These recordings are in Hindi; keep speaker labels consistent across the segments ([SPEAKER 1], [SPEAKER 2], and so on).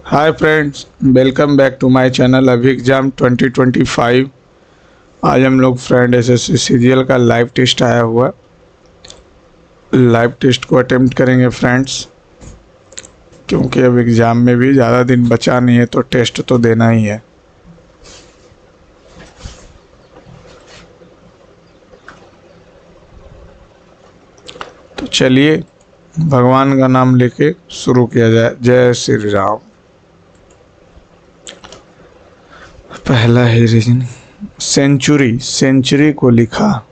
[SPEAKER 1] Hi friends, welcome back to my channel अभी एग्ज़ाम 2025। आज हम लोग फ्रेंड एसएससी सीजीएल का लाइव टेस्ट आया हुआ, लाइव टेस्ट को अटेम्प्ट करेंगे फ्रेंड्स, क्योंकि अब एग्ज़ाम में भी ज़्यादा दिन बचा नहीं है तो टेस्ट तो देना ही है। तो चलिए भगवान का नाम लेके शुरू किया जाए। जय श्री राम। पहला ही रीजन सेंचुरी को लिखा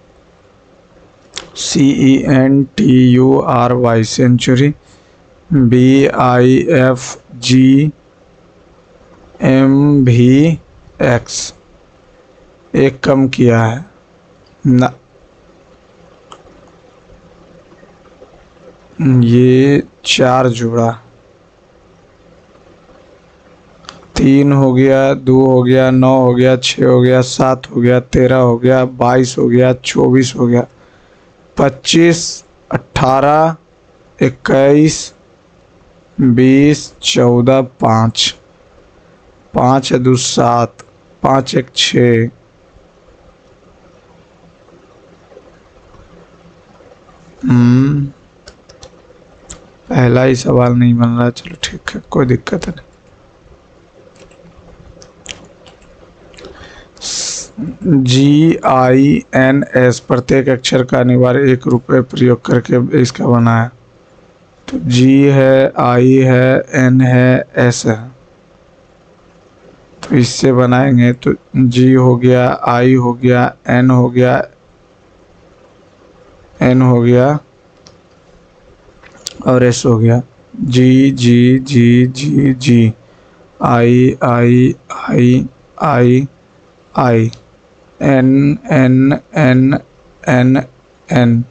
[SPEAKER 1] CENTURY सेंचुरी, BIFGMVX एक कम किया है ना, ये 4 जोड़ा, 3 हो गया, 2 हो गया, 9 हो गया, 6 हो गया, 7 हो गया, 13 हो गया, 22 हो गया, 24 हो गया, 25, 18, 21, 20, 14, 5, 5 है 2 7, 5 1 6, पहला ही सवाल नहीं बन रहा। चलो ठीक है, कोई दिक्कत नहीं। GINS प्रत्येक अक्षर का अनिवार्य 1 रुपये प्रयोग करके इसका बना है। तो G है, I है, N है, S है। तो इससे बनाएंगे तो G हो गया, I हो गया, N हो गया, N हो गया और S हो गया। G G G G G I I I I I N N N N N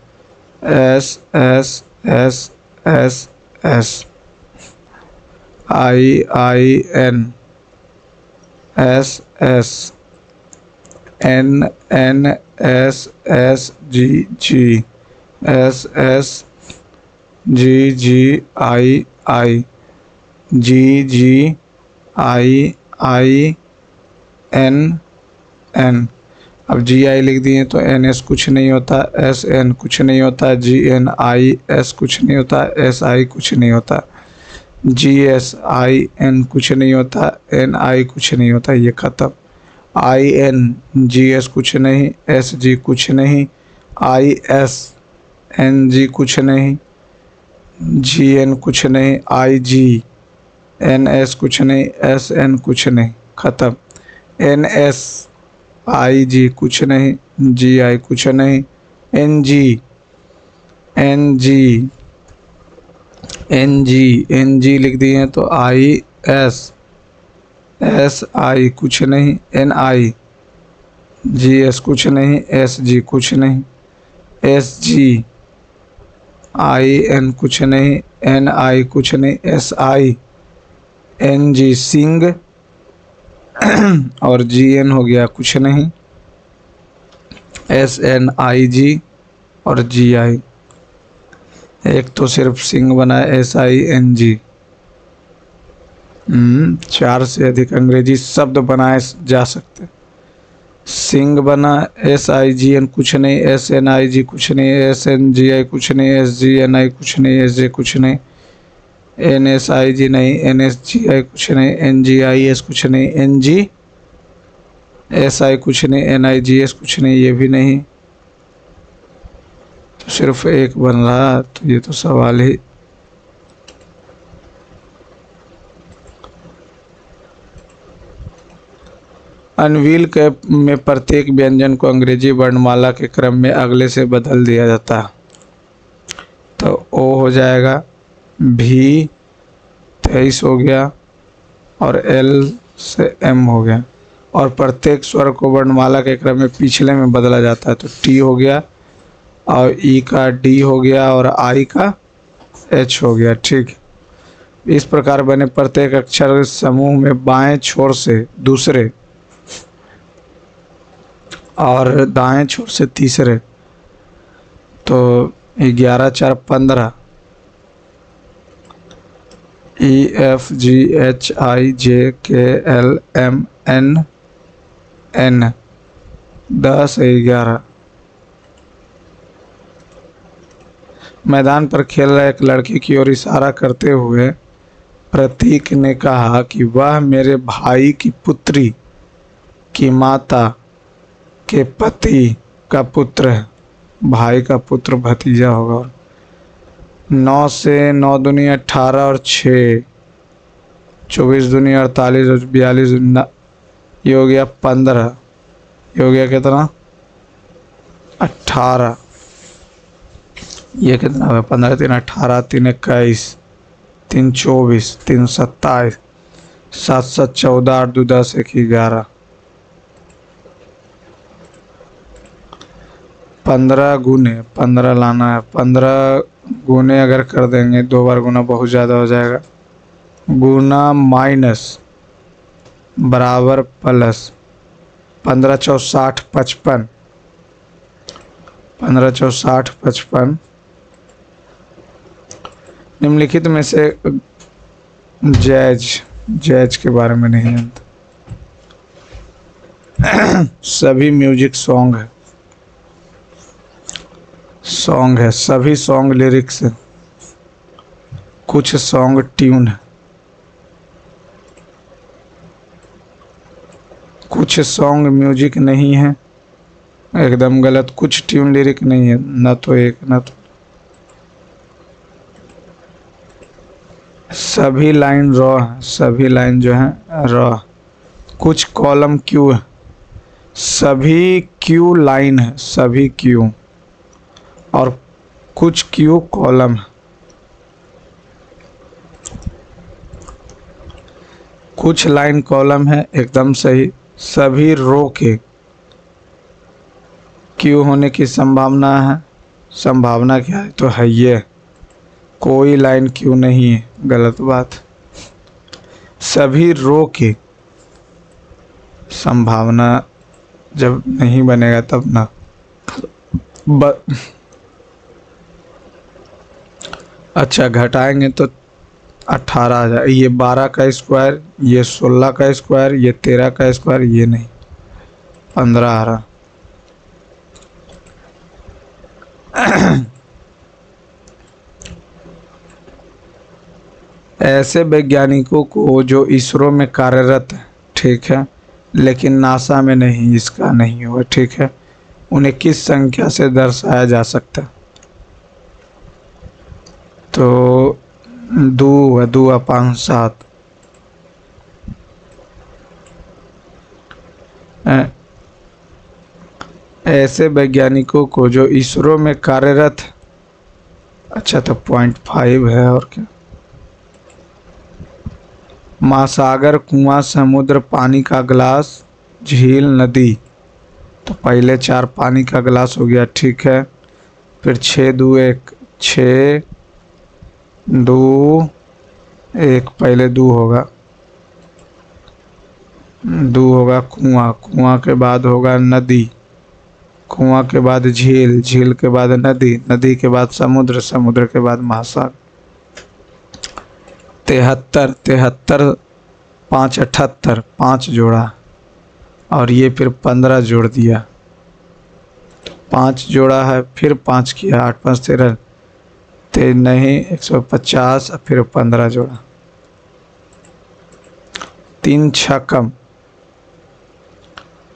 [SPEAKER 1] S S S S S I I N S S N N S S G G S S G G I I G G I I N N। अब GI लिख दिए तो NS कुछ नहीं होता, SN कुछ नहीं होता, GNIS कुछ नहीं होता, SI कुछ नहीं होता, GSIN कुछ नहीं होता, NI कुछ नहीं होता। ये खत्म। INGS कुछ नहीं, SG कुछ नहीं, ISNG कुछ नहीं, GN कुछ नहीं, IGNS कुछ नहीं, SN कुछ नहीं। खत्म। NSIG कुछ नहीं, GI कुछ नहीं, NG लिख दिए हैं तो SI कुछ नहीं, NIGS कुछ नहीं, SG कुछ नहीं, SGIN कुछ नहीं, NI कुछ नहीं, SING सिंग और GN हो गया कुछ नहीं, SNIG और GI। एक तो सिर्फ सिंग बना है, SING। 4 से अधिक अंग्रेजी शब्द बनाए जा सकते। सिंग बना, SIGN कुछ नहीं, SNIG कुछ नहीं, SNGI कुछ नहीं, SGNI कुछ नहीं, SJ कुछ नहीं, NSIG नहीं, NSGI कुछ नहीं, NGIS कुछ नहीं, NGSI कुछ नहीं, NIGS कुछ नहीं, ये भी नहीं। तो सिर्फ एक बन रहा। तो ये तो सवाल ही। अनविल के में प्रत्येक व्यंजन को अंग्रेजी वर्णमाला के क्रम में अगले से बदल दिया जाता है। तो O हो जाएगा, V 23 हो गया और L से M हो गया, और प्रत्येक स्वर को वर्णमाला के क्रम में पिछले में बदला जाता है। तो T हो गया और E का D हो गया और I का H हो गया। ठीक। इस प्रकार बने प्रत्येक अक्षर समूह में बाएं छोर से दूसरे और दाएं छोर से तीसरे। तो 11 4 15 EFGHIJKLMNN 10 11। मैदान पर खेल रहे एक लड़के की ओर इशारा करते हुए प्रतीक ने कहा कि वह मेरे भाई की पुत्री की माता के पति का पुत्र है। भाई का पुत्र भतीजा होगा। 9 से 9 दूनी 18 और 6 24 दूनी 48 और 42 ये हो गया 15। ये हो गया कितना 18। ये कितना है 15 3 18 3 21 3 24 3 27 7 7 14 8 2 10 1 11। 15 गुने 15 लाना है। 15 गुने अगर कर देंगे 2 बार गुना बहुत ज़्यादा हो जाएगा। गुना माइनस बराबर प्लस 15 चौ 60 55। 15 चौ 60 55। निम्नलिखित में से जैज के बारे में नहीं जानता। सभी म्यूजिक सॉन्ग है, सभी सॉन्ग लिरिक्स है, कुछ सॉन्ग ट्यून है, कुछ सॉन्ग म्यूजिक नहीं है, एकदम गलत। कुछ ट्यून लिरिक नहीं है, न तो एक न तो। सभी लाइन रॉ है, सभी लाइन जो है रॉ। कुछ कॉलम क्यू है, सभी क्यू लाइन है, सभी क्यू। और कुछ क्यू कॉलम है। कुछ लाइन कॉलम है, एकदम सही। सभी रो के क्यू होने की संभावना है। संभावना क्या है तो है ये, कोई लाइन क्यू नहीं है, गलत बात। सभी रो के संभावना जब नहीं बनेगा तब ना। अच्छा घटाएंगे तो 18 आ जाए। ये 12 का स्क्वायर, ये 16 का स्क्वायर, ये 13 का स्क्वायर, ये नहीं 15 आ रहा। ऐसे वैज्ञानिकों को जो इसरो में कार्यरत है, ठीक है, लेकिन नासा में नहीं, इसका नहीं हुआ, ठीक है, उन्हें किस संख्या से दर्शाया जा सकता है? तो 2/7। ऐसे वैज्ञानिकों को जो इसरो में कार्यरत, अच्छा तो 0.5 है और क्या। महासागर, कुआं, समुद्र, पानी का गिलास, झील, नदी। तो पहले 4 पानी का गिलास हो गया, ठीक है। फिर 6 2 1 6 2 1, पहले 2 होगा, 2 होगा कुआं, कुआं के बाद होगा नदी, कुआं के बाद झील, झील के बाद नदी, नदी के बाद समुद्र, समुद्र के बाद महासागर। 73 5 78, 5 जोड़ा और ये फिर 15 जोड़ दिया। 5 जोड़ा है, फिर 5 किया, 8 5 13 नहीं 150, फिर 15 जोड़ा। 3 छक्कम,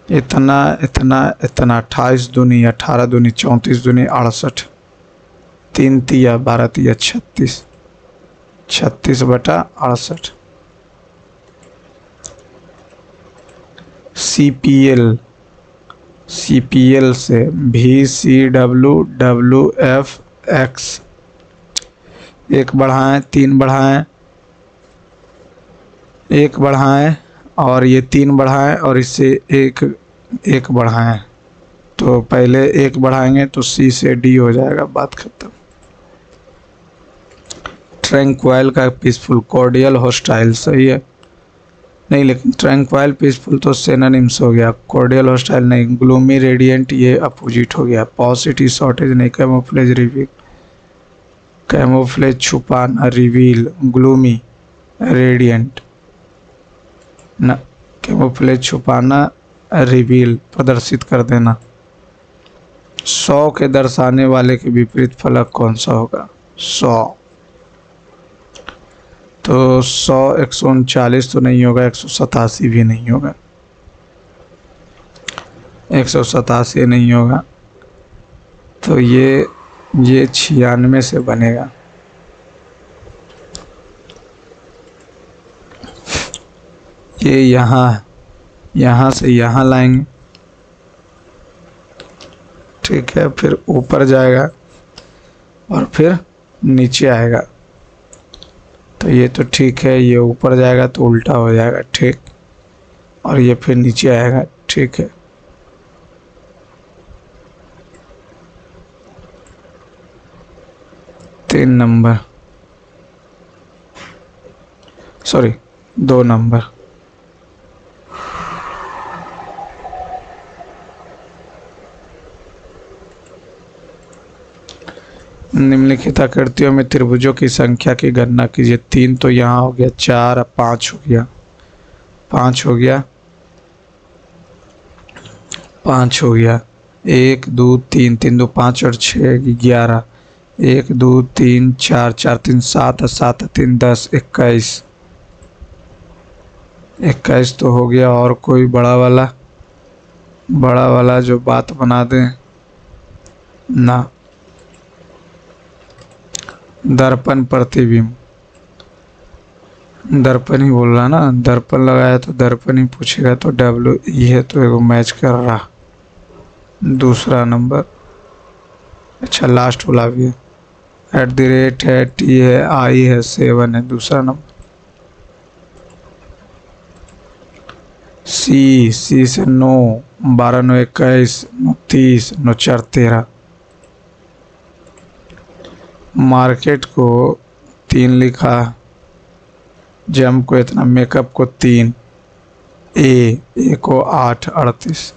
[SPEAKER 1] इतना इतना इतना, 28 दूनी 18 दूनी 34 दूनी 68, 3 तिया 12 तिया 36, 36/68। CPL से VCWWFX, 1 बढ़ाएं 3 बढ़ाएं, 1 बढ़ाएं और ये 3 बढ़ाएं और इससे 1 बढ़ाएं। तो पहले 1 बढ़ाएंगे तो C से D हो जाएगा, बात खत्म। ट्रैंक्वाइल का पीसफुल, कॉर्डियल, हॉस्टाइल, सही है नहीं, लेकिन ट्रैंक्वाइल पीसफुल तो सिनोनिम्स हो गया, कॉर्डियल हॉस्टाइल नहीं। ग्लूमी, रेडिएंट, ये अपोजिट हो गया। पॉजिटिव, शॉर्टेज नहीं। कैमोफ्लेज, रिवील, कैमोफ्लेज छुपाना, रिवील, ग्लूमी रेडिएंट, न कैमोफ्लेज छुपाना, रिवील प्रदर्शित कर देना। 100 के दर्शाने वाले के विपरीत फलक कौन सा होगा? 100। तो 100 139 तो नहीं होगा, 187 भी नहीं होगा, 187 नहीं होगा, तो ये 96 से बनेगा। ये यहाँ से यहाँ लाएंगे, ठीक है, फिर ऊपर जाएगा और फिर नीचे आएगा। तो ये तो ठीक है, ये ऊपर जाएगा तो उल्टा हो जाएगा, ठीक, और ये फिर नीचे आएगा, ठीक है। तीन नंबर, सॉरी 2 नंबर। निम्नलिखित आकृतियों में त्रिभुजों की संख्या की गणना कीजिए। 3 तो यहाँ हो गया, 4 5 हो गया, 5 हो गया, 5 हो गया, 1 2 3, 3 2 5 और 6 11, 1 2 3 4 4 3 7 7 3 10 21, 21 तो हो गया। और कोई बड़ा वाला जो बात बना दे ना। दर्पण प्रतिबिंब, दर्पण ही बोल रहा ना, दर्पण लगाया तो दर्पण ही पूछेगा, तो WE है तो एगो मैच कर रहा। दूसरा नंबर, अच्छा लास्ट वाला भी है, @ है, T है, I है, 7 है, दूसरा नंबर। C से 9, 12 9 21 9 30 9 4 13। मार्केट को 3 लिखा, जम को इतना, मेकअप को 3, ए को 8 38।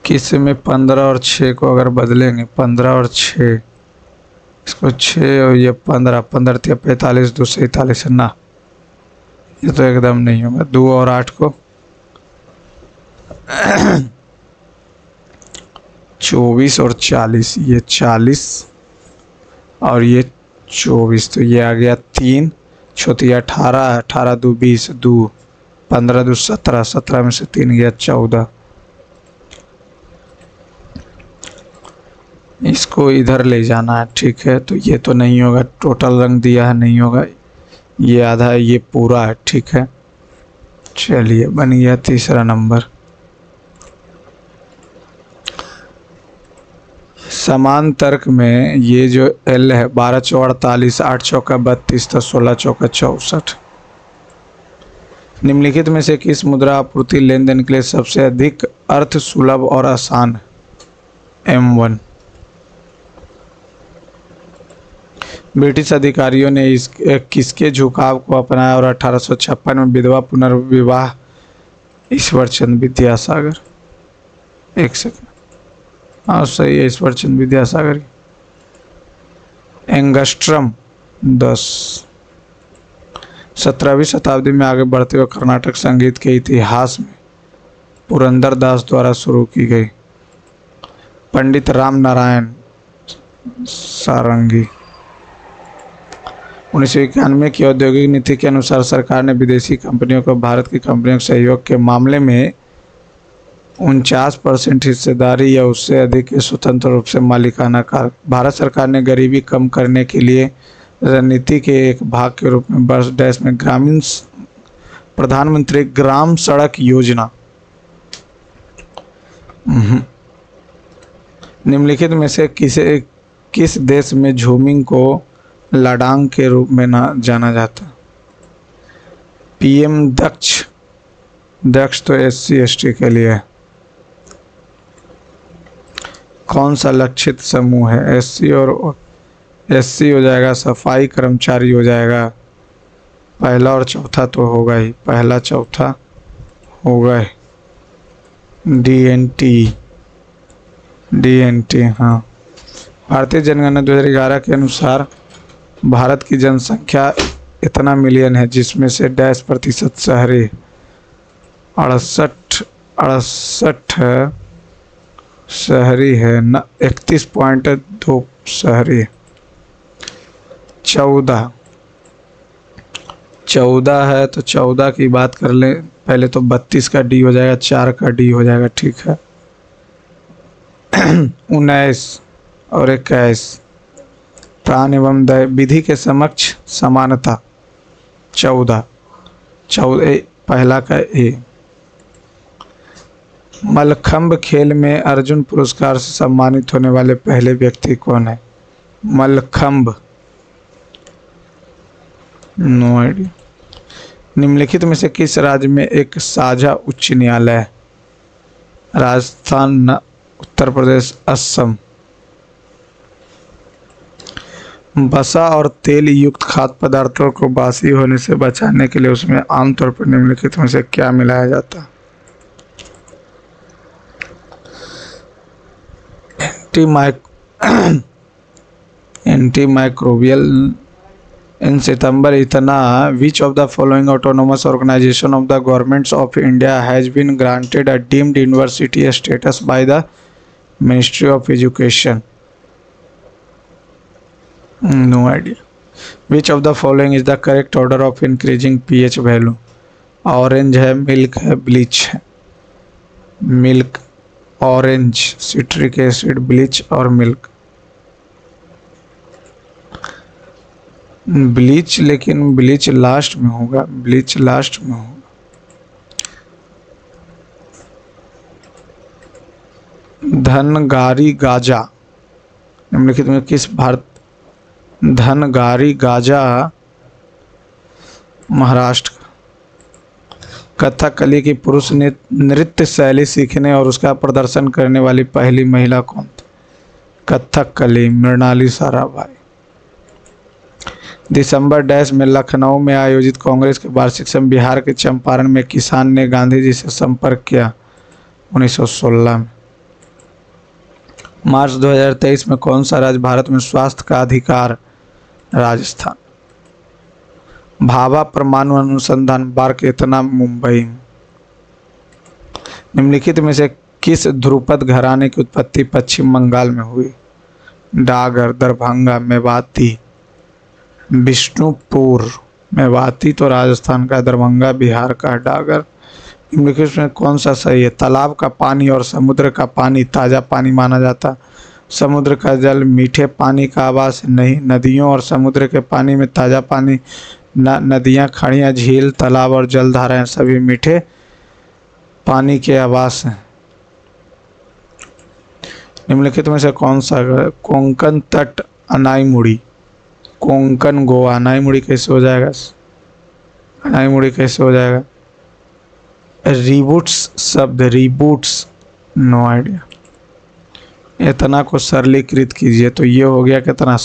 [SPEAKER 1] किसी में 15 और 6 को अगर बदलेंगे, 15 और 6, इसको 6 और ये 15, 15 3 45 2 47 है ना, ये तो एकदम नहीं होगा। 2 और 8 को 24 और 40, ये 40 और ये 24, तो ये आ गया 3 छोटी 18, 18 2 20, 2 15 2 17, 17 में से 3 गया 14। इसको इधर ले जाना है, ठीक है, तो ये तो नहीं होगा, टोटल रंग दिया है, नहीं होगा, ये आधा है, ये पूरा है, ठीक है। चलिए बन गया तीसरा नंबर। समान तर्क में ये जो L है, 12 चौक 48, 8 चौका 32, तो 16 चौका 64। निम्नलिखित में से किस मुद्रा आपूर्ति लेन देन के लिए सबसे अधिक अर्थ सुलभ और आसान है? M1। ब्रिटिश अधिकारियों ने किसके झुकाव को अपनाया और 1856 में विधवा पुनर्विवाह? ईश्वरचंद विद्यासागर। एक सेकंड, हाँ सही है, ईश्वरचंद विद्यासागर। एंगस्ट्रम 10। 17वीं शताब्दी में आगे बढ़ते हुए कर्नाटक संगीत के इतिहास में पुरंदर दास द्वारा शुरू की गई। पंडित राम नारायण सारंगी। 1991 की औद्योगिक नीति के अनुसार सरकार ने विदेशी कंपनियों को भारत की कंपनियों के सहयोग के मामले में 49% हिस्सेदारी या उससे अधिक के स्वतंत्र रूप से मालिकाना कार। भारत सरकार ने गरीबी कम करने के लिए रणनीति के एक भाग के रूप में वर्ष डैश में प्रधानमंत्री ग्राम सड़क योजना निम्नलिखित में से किस देश में झूमिंग को लाडांग के रूप में जाना जाता है? PM दक्ष तो SC/ST के लिए। कौन सा लक्षित समूह है? SC और SC हो जाएगा, सफाई कर्मचारी हो जाएगा, पहला और चौथा तो होगा ही, पहला चौथा होगा ही। DNT DNT। हाँ, भारतीय जनगणना 2011 के अनुसार भारत की जनसंख्या इतना मिलियन है, जिसमें से डैश प्रतिशत शहरी, 68 शहरी है न, 31.2 शहरी। 14 है तो 14 की बात कर लें पहले, तो 32 का D हो जाएगा, 4 का D हो जाएगा, ठीक है। 19 और 21 प्राण एवं दया विधि के समक्ष समानता, 14 पहला का A। मलखंभ खेल में अर्जुन पुरस्कार से सम्मानित होने वाले पहले व्यक्ति कौन है? Mallakhamb, no idea. निम्नलिखित में से किस राज्य में एक साझा उच्च न्यायालय है? राजस्थान, उत्तर प्रदेश, असम। वसा और तेल युक्त खाद्य पदार्थों को बासी होने से बचाने के लिए उसमें आमतौर पर निम्नलिखित में से क्या मिलाया जाता है? एंटीमाइक्रोबियल। इन सितंबर इतना which of the following autonomous organization of the governments of India has been granted a deemed university status by the ministry of education? No idea. Which of the following is the correct order of increasing pH value? Orange है, मिल्क है, ब्लीच है। Milk, orange, citric acid, bleach और मिल्क। ब्लीच, लेकिन ब्लीच लास्ट में होगा, ब्लीच लास्ट में होगा। धनगारी गाजा निम्नलिखित में किस भारत? धनगारी गाजा महाराष्ट्र। कथकली की पुरुष नृत्य शैली सीखने और उसका प्रदर्शन करने वाली पहली महिला कौन थी? कथकली, मृणाली साराभाई। दिसंबर डैश में लखनऊ में आयोजित कांग्रेस के वार्षिक सभा बिहार के चंपारण में किसान ने गांधी जी से संपर्क किया, 1916 में। मार्च 2023 में कौन सा राज्य भारत में स्वास्थ्य का अधिकार? राजस्थान। भाभा परमाणु अनुसंधान पार्क इतना मुंबई। निम्नलिखित में से किस ध्रुपद घराने की उत्पत्ति पश्चिम बंगाल में हुई? डागर, दरभंगा, मेवाती, विष्णुपुर। मेवाती तो राजस्थान का, दरभंगा बिहार का, डागर। निम्नलिखित में कौन सा सही है? तालाब का पानी और समुद्र का पानी ताज़ा पानी माना जाता। समुद्र का जल मीठे पानी का आवास नहीं। नदियों और समुद्र के पानी में ताज़ा पानी। नदियाँ, खाड़ियाँ, झील, तालाब और जलधाराएं सभी मीठे पानी के आवास हैं। निम्नलिखित में से कौन सा? कोंकण तट, अनाईमुड़ी। कोंकण गोवा। अनाईमुड़ी कैसे हो जाएगा? अनाईमुड़ी कैसे हो जाएगा? रिबूट्स शब्द, रिबूट्स, नो आइडिया। इतना को सरलीकृत कीजिए तो ये हो गया कितना?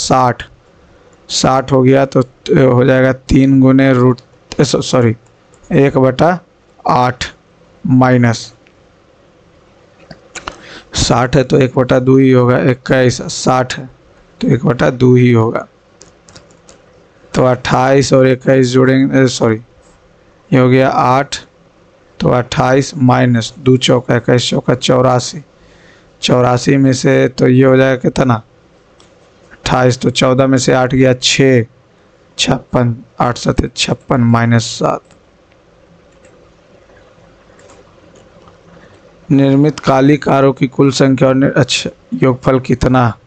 [SPEAKER 1] 60 हो गया तो हो जाएगा 3 गुने रूट 1/8 माइनस 60 है तो 1/2 ही होगा। 21 60 है तो 1/2 ही होगा। तो 28 और 21 जोड़ेंगे, ये हो गया 8, तो 28 माइनस 2 चौका 21 चौका 84। 84 में से तो ये हो जाएगा कितना? 28। तो 14 में से 8 गया 6, 56, 8 7 56 माइनस 7। निर्मित काली कारों की कुल संख्या और योगफल कितना?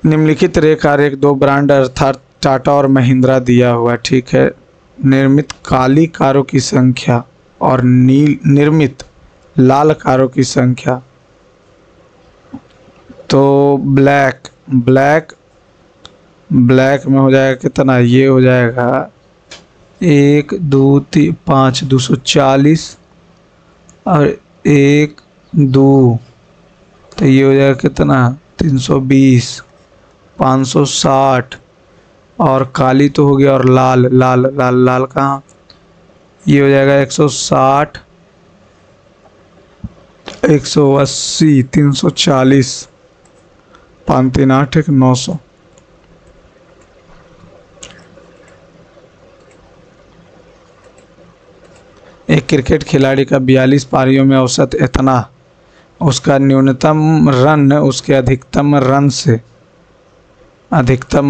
[SPEAKER 1] निम्नलिखित रेखा आरेख 2 ब्रांड अर्थात टाटा और महिंद्रा दिया हुआ, ठीक है। निर्मित काली कारों की संख्या और निर्मित लाल कारों की संख्या। तो ब्लैक में हो जाएगा कितना? ये हो जाएगा 1 2 3 5 240 और 1 2, तो ये हो जाएगा कितना? 320, 560। और काली तो हो गया, और लाल कहाँ? ये हो जाएगा 160, 180, 340, 5 3 8 1 900। एक क्रिकेट खिलाड़ी का 42 पारियों में औसत इतना, उसका न्यूनतम रन उसके अधिकतम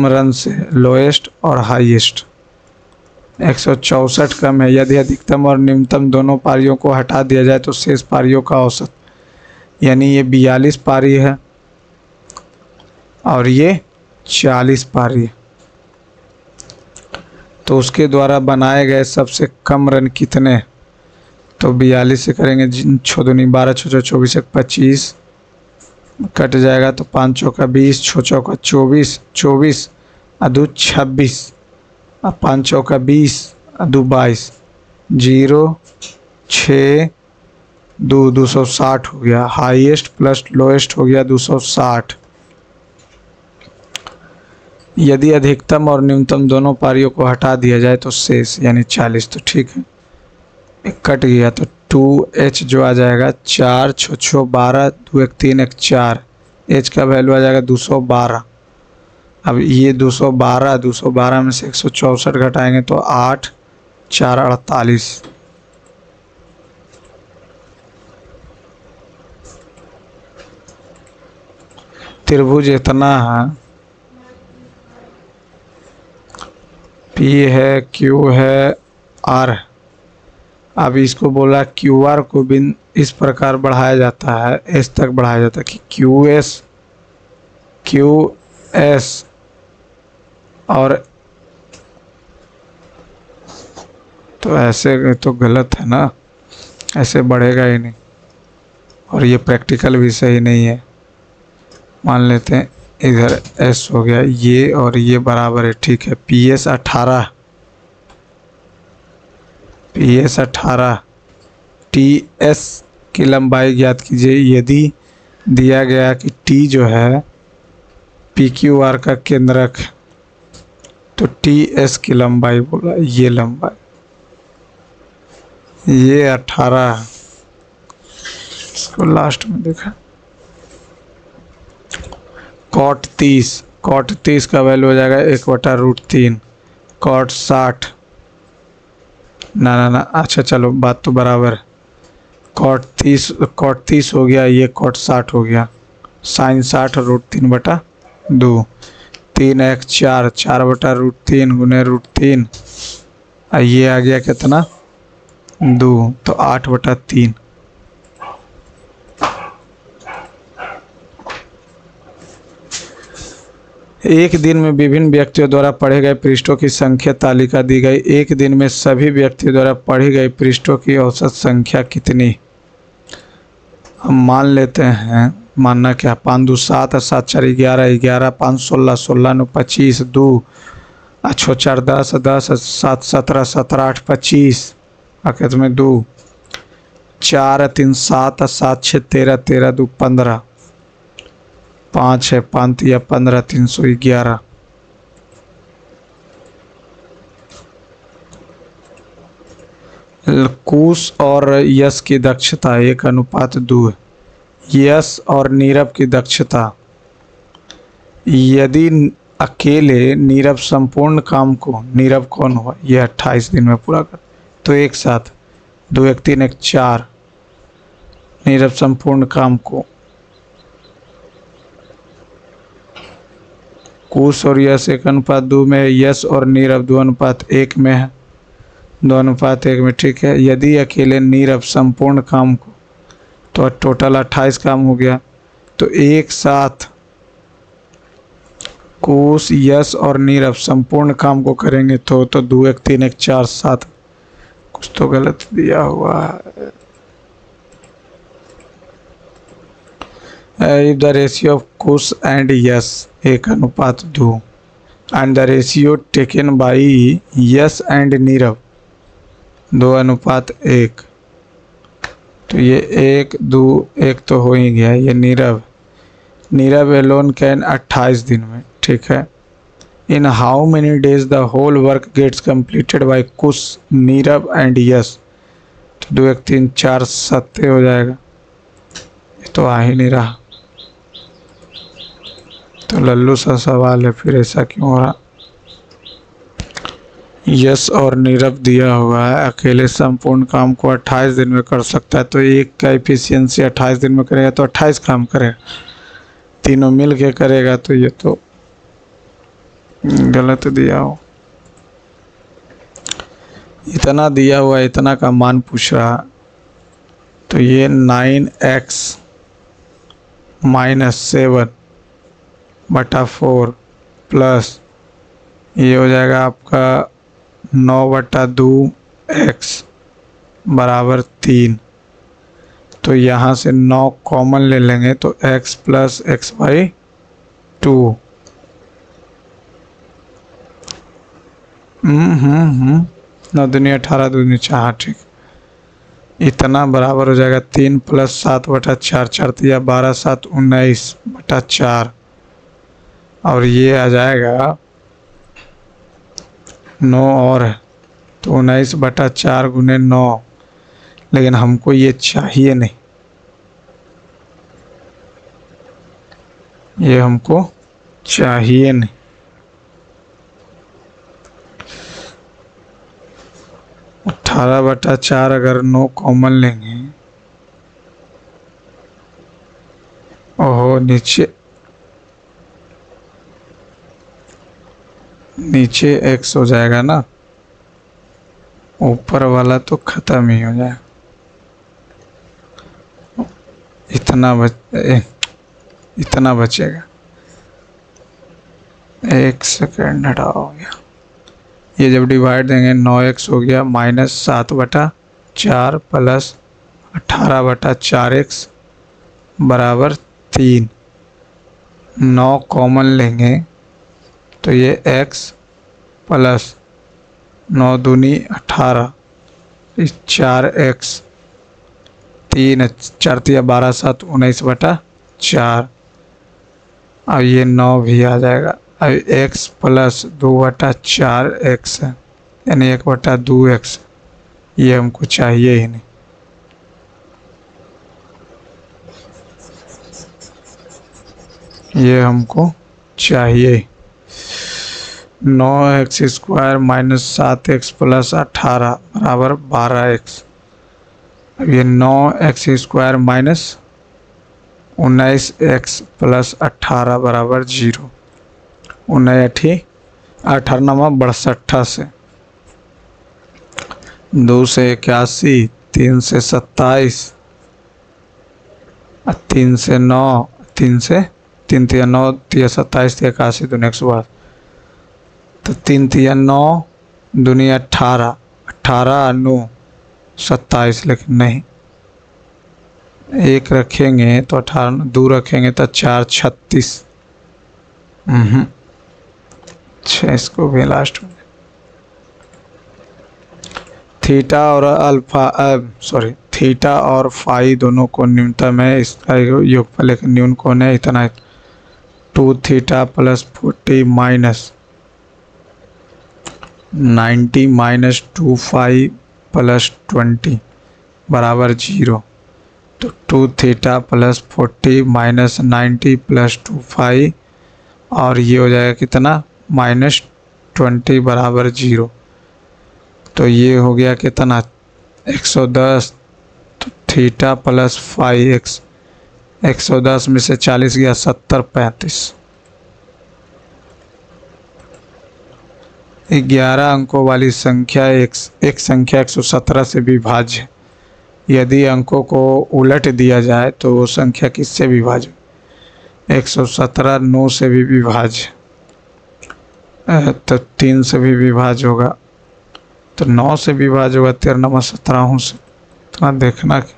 [SPEAKER 1] रन से लोएस्ट और हाईएस्ट। 164 कम है। यदि अधिकतम और न्यूनतम दोनों पारियों को हटा दिया जाए तो शेष पारियों का औसत, यानी ये 42 पारी है और ये 40 पारी है, तो उसके द्वारा बनाए गए सबसे कम रन कितने? तो 42 से करेंगे 6 दूनी 12, 6 चौका 24, 1 25 कट जाएगा तो 5 चौका 20, 6 चौका 24, 24 अदू 26 और 5 चौका 20 अदू 22, 0 6 2 260 हो गया। हाईएस्ट प्लस लोएस्ट हो गया 260। यदि अधिकतम और न्यूनतम दोनों पारियों को हटा दिया जाए तो शेष यानी 40। तो ठीक है, एक कट गया तो 2h जो आ जाएगा 4 6 6 12 2 1 3 1 4, h का वैल्यू आ जाएगा 212। अब ये 212 में से 164 घटाएंगे तो 8 4 48। त्रिभुज इतना है, P है, Q है, R है। अब इसको बोला QR को भी इस प्रकार बढ़ाया जाता है, S तक बढ़ाया जाता है कि QS और तो ऐसे तो गलत है ना, ऐसे बढ़ेगा ही नहीं और ये प्रैक्टिकल भी सही नहीं है। मान लेते हैं इधर S हो गया ये और ये बराबर है, ठीक है। PS 18, TS की लंबाई ज्ञात कीजिए। यदि दिया गया कि T जो है PQR का केंद्रक है तो TS की लंबाई बोला, ये लंबाई ये 18 है, इसको लास्ट में देखा। cot 30 का वैल्यू हो जाएगा 1/√3। cot 60 ना अच्छा चलो बात तो बराबर है। cot 30 हो गया, ये cot 60 हो गया। sin 60 √3/2, 3 1 4 4/√3 गुने √3, ये आ गया कितना 2, तो 8/3। एक दिन में विभिन्न व्यक्तियों द्वारा पढ़े गए पृष्ठों की संख्या तालिका दी गई। एक दिन में सभी व्यक्तियों द्वारा पढ़ी गई पृष्ठों की औसत संख्या कितनी? हम मान लेते हैं, मानना क्या, 5 2 7 7 4 11 11 5 16 16 9 25 2 अच्छो 4 10 10 7 17 17 8 25 आखिर में 2 4 3 7 7 6 13 13 2 15 5 है 5 या 15 311। कुश और यश की दक्षता 1:2 है। यश और नीरव की दक्षता, यदि अकेले नीरव संपूर्ण काम को, नीरव कौन हुआ, यह 28 दिन में पूरा कर, तो एक साथ 2 1 3 1 4 नीरव संपूर्ण काम को, कुश और यश 1:2 में, यश और नीरव 2:1 में है, 2:1 में, ठीक है। यदि अकेले नीरव संपूर्ण काम को, तो टोटल 28 काम हो गया, तो एक साथ कुश यश और नीरव संपूर्ण काम को करेंगे तो 2 1 3 1 4 7, कुछ तो गलत दिया हुआ है। If the ratio of Kush and Yash 1:2 and the ratio taken by Yash and Nirav 2:1, तो ये 1 2 1 तो हो ही गया। ये नीरव एलोन कैन 28 दिन में, ठीक है। In how many days the whole work gets completed by Kush Nirav and Yash, तो 2 1 3 4 7 हो जाएगा। तो आ ही नहीं रहा। तो लल्लू सा सवाल है, फिर ऐसा क्यों हो रहा। यश और नीरव दिया हुआ है अकेले संपूर्ण काम को 28 दिन में कर सकता है, तो एक का एफिशिएंसी 28 दिन में करेगा तो 28 काम करेगा। तीनों मिल के करेगा तो ये तो गलत दिया हो। इतना दिया हुआ, इतना का मान पूछ रहा, तो ये 9x - 7 बटा 4 प्लस ये हो जाएगा आपका 9/2x बराबर 3। तो यहाँ से 9 कॉमन ले लेंगे तो x + x/2। 9 दूनी 18, 2 दूनी 4, ठीक। इतना बराबर हो जाएगा 3 + 7/4, 4 तिया 12, 7 19/4। और ये आ जाएगा 9 और है तो 19/4 × 9। लेकिन हमको ये चाहिए नहीं, ये हमको चाहिए नहीं। तो 18/4 अगर 9 कॉमन लेंगे, ओहो नीचे x हो जाएगा ना, ऊपर वाला तो खत्म ही हो जाएगा। इतना बचेगा। 1 सेकेंड हटाओ, हो गया। ये जब डिवाइड देंगे 9x हो गया -7/4 प्लस 18/4x बराबर 3। 9 कॉमन लेंगे तो ये x प्लस 9 दूनी 18 4x 3 4 तिया 12 7 19/4। अब ये 9 भी आ जाएगा। अब x प्लस 2/4x है, यानी 1/2x। ये हमको चाहिए ही नहीं। ये हमको चाहिए। 9x² - 7x + 18 बराबर 12x। अब ये 9x² - 19x + 18 बराबर 0। 19 18 62 से 2 से 81, 3 से 27, 3 से 9, 3 से 3 तिया 9 तिया 27 तिया 81 दूनी 112। तो 3 तिया 9 दूनी 18, 18 9 27। लेकिन नहीं, 1 रखेंगे तो 18, 2 रखेंगे तो 4 36। अच्छा, इसको भी लास्ट में थीटा और फाई दोनों को न्यूनतम है। इसका योगफल एक न्यून कोण है, इतना 2 थीटा + 40 -90 - 2 फाई + 20 बराबर 0। तो 2 थीटा + 40 -90 + 2 फाई, और ये हो जाएगा कितना -20 बराबर 0। तो ये हो गया कितना 110। तो थीटा + फाई x 110 में से 40 गया 70 35। 11 अंकों वाली संख्या एक संख्या 117 से विभाज्य है। यदि अंकों को उलट दिया जाए तो वो संख्या किससे विभाज्य? 117 9 से भी विभाज्य, तो 3 से भी विभाज्य होगा, तो 9 से विभाज्य होगा 13 17 से। तो देखना कि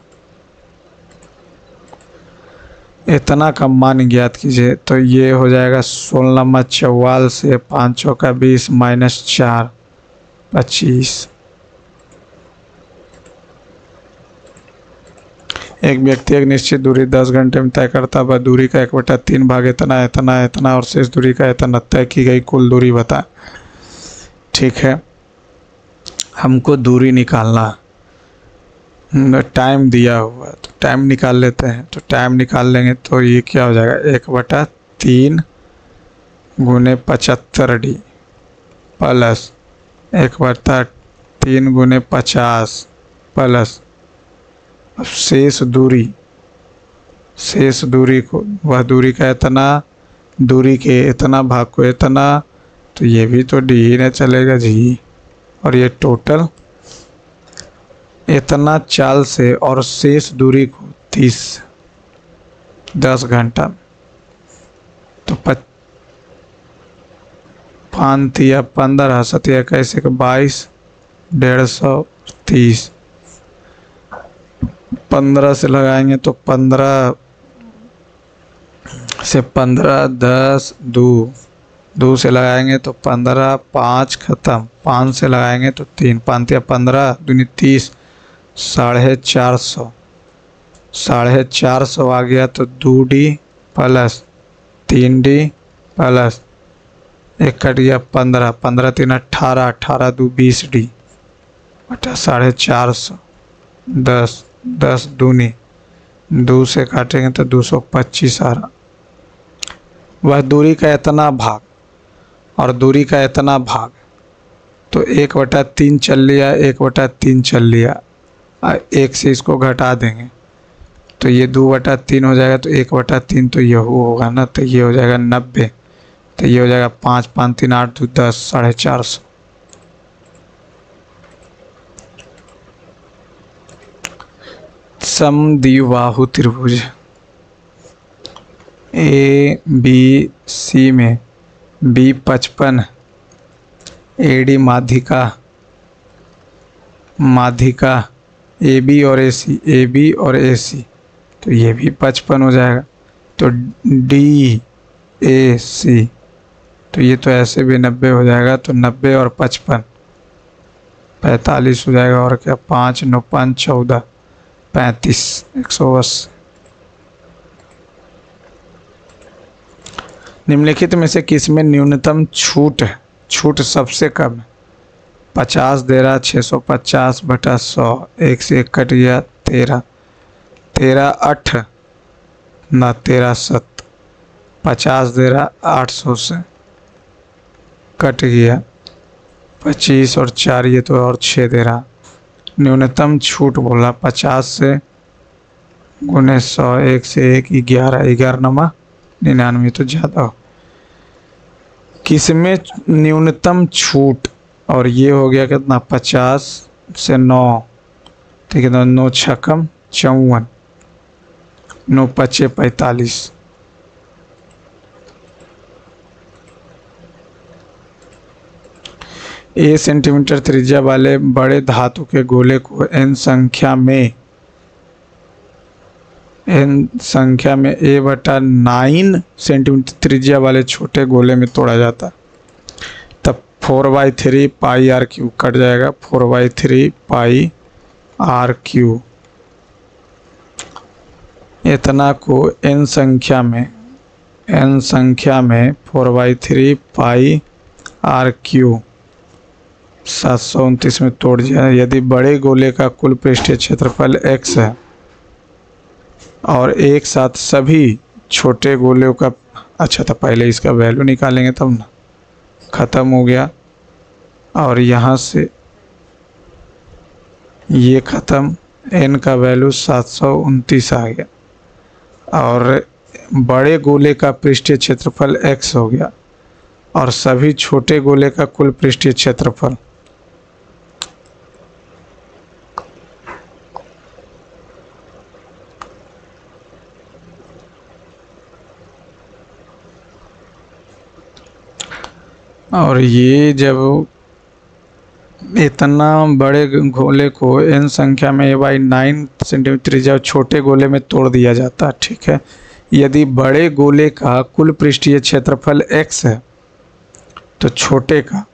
[SPEAKER 1] इतना का मान ज्ञात कीजिए। तो ये हो जाएगा 16 44 से 5 चौका 20 -4 25। एक व्यक्ति एक निश्चित दूरी 10 घंटे में तय करता है। दूरी का 1/3 भाग इतना इतना इतना और शेष दूरी का इतना तय की गई कुल दूरी बताएं। ठीक है, हमको दूरी निकालना। टाइम दिया हुआ है तो टाइम निकाल लेते हैं। तो टाइम निकाल लेंगे तो ये क्या हो जाएगा, 1/3 गुने 75D प्लस 1/3 गुने 50 प्लस शेष दूरी को, वह दूरी का इतना, दूरी के इतना भाग को इतना, तो ये भी तो डी ही न चलेगा जी। और ये टोटल इतना चाल से और शेष दूरी को 10 घंटा, तो 5 या 15 7 कैसे 22 150 15 से लगाएंगे तो 15 से 15 10 2 से लगाएंगे तो 15 5 ख़त्म, 5 से लगाएंगे तो 3 5 या 15 दूनी 30 450 450 आ गया तो 2D plus 3D plus 1 cut गया 15 15 3 18 18 2 20D बटा 450 10 10 दूनी 2 से काटेंगे तो 225 आ रहा। वह दूरी का इतना भाग और दूरी का इतना भाग, तो 1/3 चल लिया, 1/3 चल लिया, 1 से इसको घटा देंगे तो ये 2/3 हो जाएगा, तो 1/3 तो ये होगा ना, तो ये हो जाएगा 90, तो ये हो जाएगा 5 5 3 8 2 10 450। समद्विबाहु त्रिभुज ABC में B 55, AD माध्यिका AB और AC, तो ये भी 55 हो जाएगा। तो DAC, तो ये तो ऐसे भी 90 हो जाएगा, तो 90 और 55 45 हो जाएगा। और क्या 5 9 5 14 35 180। निम्नलिखित में से किसमें न्यूनतम छूट है? छूट सबसे कम है। 50 दे रहा 650 बटा 100, 1 से 1 कट गया 13 13 8 ना 13 7, 50 दे रहा 800 से कट गया 25 और 4 ये तो और 6 दे रहा। न्यूनतम छूट बोला 50 से गुने 100, 1 से 1 11 11 नमा 99, तो ज़्यादा हो। किसमें न्यूनतम छूट? और ये हो गया कितना 50 से 9, ठीक है, 9 छक्कम 54, 9 पचे 45। A सेंटीमीटर त्रिज्या वाले बड़े धातु के गोले को n संख्या में A/9 सेंटीमीटर त्रिज्या वाले छोटे गोले में तोड़ा जाता, तब 4/3 पाई r³ कट जाएगा, 4/3 पाई r³। इतना को n संख्या में 4/3 पाई r³ 729 में तोड़ दिया। यदि बड़े गोले का कुल पृष्ठीय क्षेत्रफल x है और एक साथ सभी छोटे गोलों का, अच्छा था पहले इसका वैल्यू निकालेंगे तब ना, ख़त्म हो गया और यहाँ से ये ख़त्म, n का वैल्यू 729 आ गया और बड़े गोले का पृष्ठीय क्षेत्रफल x हो गया और सभी छोटे गोले का कुल पृष्ठीय क्षेत्रफल और ये जब इतना बड़े गोले को n संख्या में A/9 सेंटीमीटर त्रिज्या छोटे गोले में तोड़ दिया जाता, ठीक है। यदि बड़े गोले का कुल पृष्ठीय क्षेत्रफल x है तो छोटे का,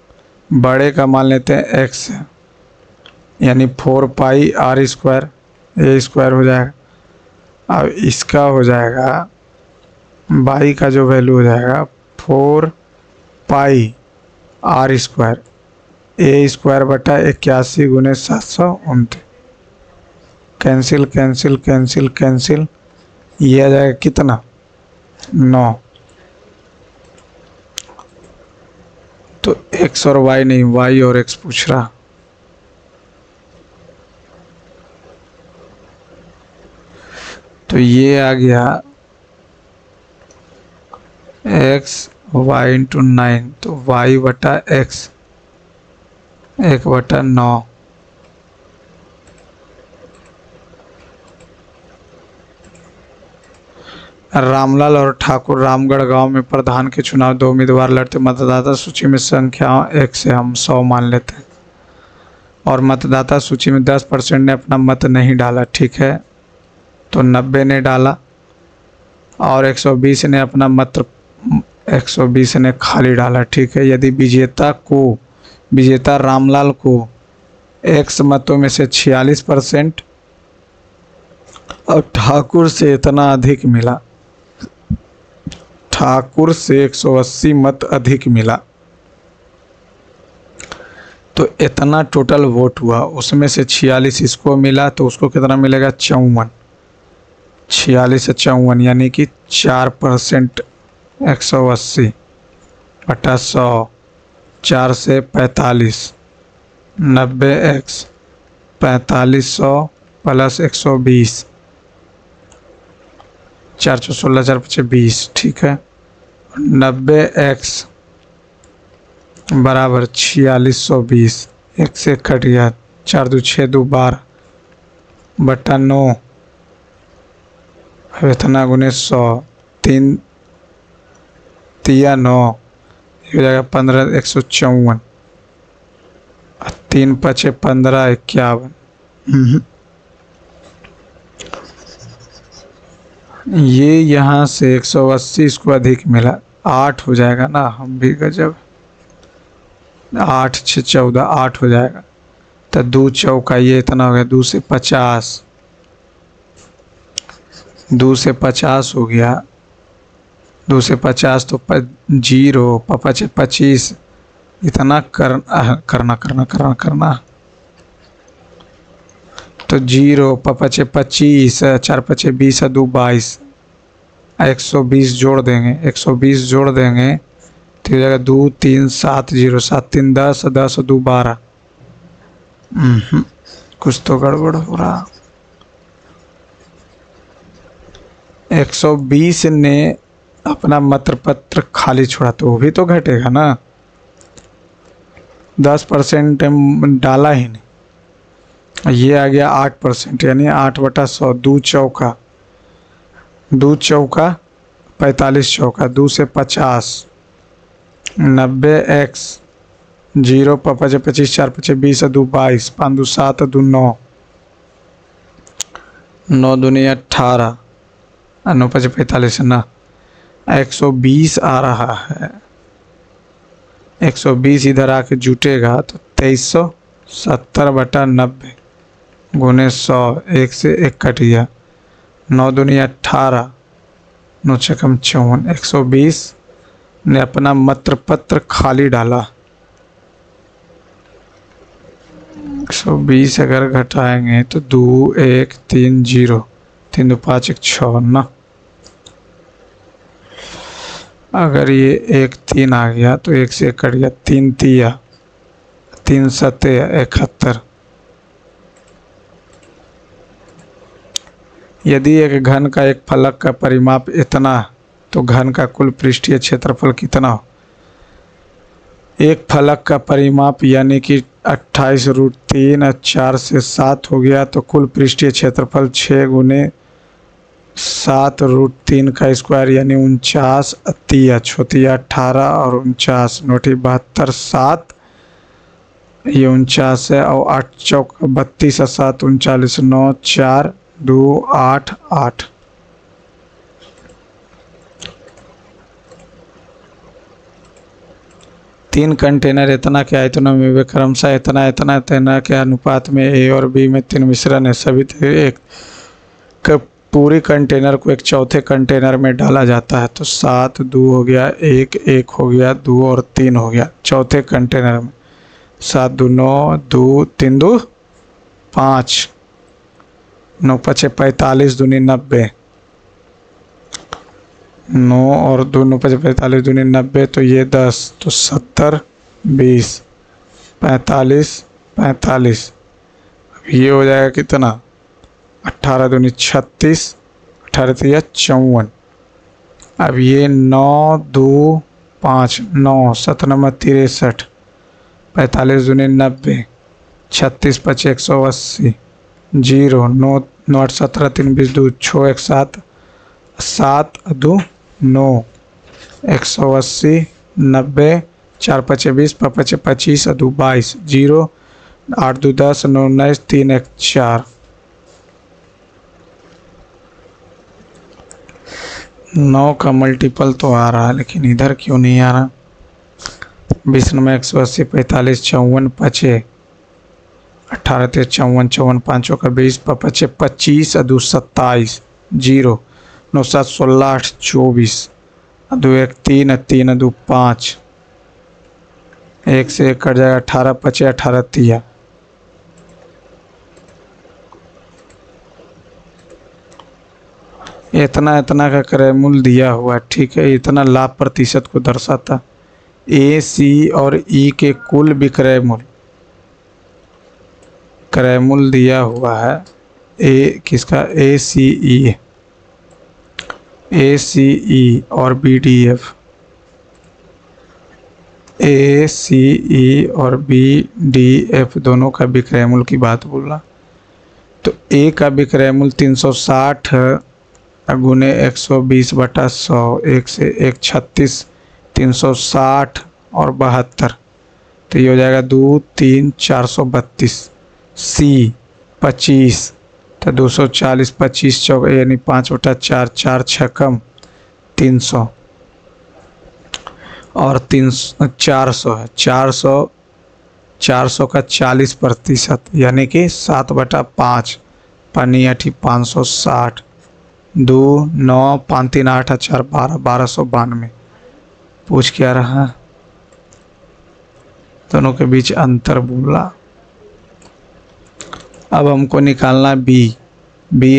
[SPEAKER 1] बड़े का मान लेते हैं x है, यानी 4 पाई r² a² हो जाएगा। अब इसका हो जाएगा y का जो वैल्यू हो जाएगा 4 पाई r² a² बटा 81 गुने 729। कैंसिल कैंसिल कैंसिल कैंसिल, ये आ जाएगा कितना 9। तो x और y नहीं, y और x पूछ रहा। तो ये आ गया x y इंटू 9, तो y बटा x 1/9। रामलाल और ठाकुर रामगढ़ गांव में प्रधान के चुनाव 2 उम्मीदवार लड़ते। मतदाता सूची में संख्या 1 से हम 100 मान लेते हैं और मतदाता सूची में 10% ने अपना मत नहीं डाला, ठीक है। तो 90 ने डाला और 120 ने अपना मत 120 ने खाली डाला, ठीक है। यदि विजेता रामलाल को x मतों में से 46% और ठाकुर से इतना अधिक मिला, ठाकुर से 180 मत अधिक मिला, तो इतना टोटल वोट हुआ, उसमें से 46 इसको मिला तो उसको कितना मिलेगा 54। 46 से 54 यानी कि 4%। 180 बटा 100, 4 से 45, 90x 4500 प्लस 120, 4 × 16 4 × 5 20, ठीक है। 90x बराबर 4620, 1 से कट गया, 4 × 2 = 6 × 2 = 12 बटा 9, इतना गुने 100, 3 × 9 हो जाएगा 15, 154, 3 × 5 = 15, 51। ये यहाँ से 180 इसको अधिक मिला, 8 हो जाएगा ना, हम भी गजब। 8 × 6 = 14, 8 हो जाएगा। तो 2 चौका ये इतना हो गया, 2 से 50, 2 से 50 हो गया, 2 से 50 तो 0, 5 × 25, इतना करना तो 0, 5 × 25, 4 × 5 = 20, 2 = 22, 120 जोड़ देंगे, 120 जोड़ देंगे तो हो जाएगा 2 3 7 0, 7 3 10, 10 2 12। कुछ तो गड़बड़ हो रहा। 120 ने अपना मतपत्र खाली छोड़ा तो वो भी तो घटेगा ना, 10% डाला ही नहीं। ये आ गया 8%, यानी 8/100, 2 चौका 45 चौका, 2 से 50, 90x 0, 5 × 25, 4 × 5 = 20, 2 = 22, 5 × 2 = 7, 2 = 9, 9 × 2 = 18, 9 × 5 = 45 ना, 120 आ रहा है। 120 इधर आके जुटेगा तो 2370/90 गुने 100, 1 से 1 कट गया, 9 × 2 = 18, 9 × 6 = 54। 120 ने अपना मतपत्र खाली डाला। 120 अगर घटाएंगे तो 2 1 3 0, 3 2 5 1 6 ना। अगर ये 1 3 आ गया तो 1 से 1 कट गया, 3 3 3 7 71। यदि एक घन का एक फलक का परिमाप इतना तो घन का कुल पृष्ठीय क्षेत्रफल कितना हो। एक फलक का परिमाप यानी कि 28√3, 4 से 7 हो गया तो कुल पृष्ठीय क्षेत्रफल 6 × 7√3 का स्क्वायर यानी 49, 30 18 और 49, 9 72, 7 ये 49 है और 8 चौका 32 और 7 39, 9 4 2 8 8। तीन कंटेनर इतना के आयतनों में क्रमशः इतना के अनुपात में ए और बी में 3 मिश्रण है। सभी एक पूरी कंटेनर को एक चौथे कंटेनर में डाला जाता है। तो 7 2 हो गया, 1 1 हो गया, 2 और 3 हो गया चौथे कंटेनर में। 7 2 9, 2 3 2 5, 9 पचे 45 दूनी 90, 9 और 2 9 पचे 45 दूनी 90, तो ये 10, तो 70 20 45 45। अब ये हो जाएगा कितना, 18 दूनी 36, 18 तिया 54। अब ये 9 2 5 9 7 9 63, 45 दूनी 90, 36 पचे 180, 0 9 9 8 17 3 20 2 6 1 7 7 2 9, 180 90, 4 पचे 20 5 पचे 25 2 22, 0 8 2 10 9 19 3 1 4। 9 का मल्टीपल तो आ रहा है, लेकिन इधर क्यों नहीं आ रहा। 20 9 180 45 54 पचे 18 53 54 54 5 का 20 पचे 25 2 27, 0 9 7 16 8 24, 2 1 3 3 2 5, 1 से 1 कट जाएगा, 18 पचे 18 तिया। इतना इतना का क्रय मूल्य दिया हुआ है, ठीक है। इतना लाभ प्रतिशत को दर्शाता। ए सी और ई के कुल विक्रय मूल्य, क्रय मूल्य दिया हुआ है। ए किसका, ए सी ई और बी डी एफ, ए सी ई और बी डी एफ दोनों का विक्रय मूल्य की बात बोल रहा। तो ए का विक्रय मूल्य 360 गुने 120/100, 1 से 1 36, 360 और 72, तो ये हो जाएगा 2 3 432। सी 25, तो 240 25 चौक यानी 5/4 4 छकम 300 और 400 है। 400 का 40% यानी कि 7/5, पानी 560, 2 9 5 3 8 4 12 1292। पूछ क्या रहा, दोनों के बीच अंतर बोला। अब हमको निकालना बी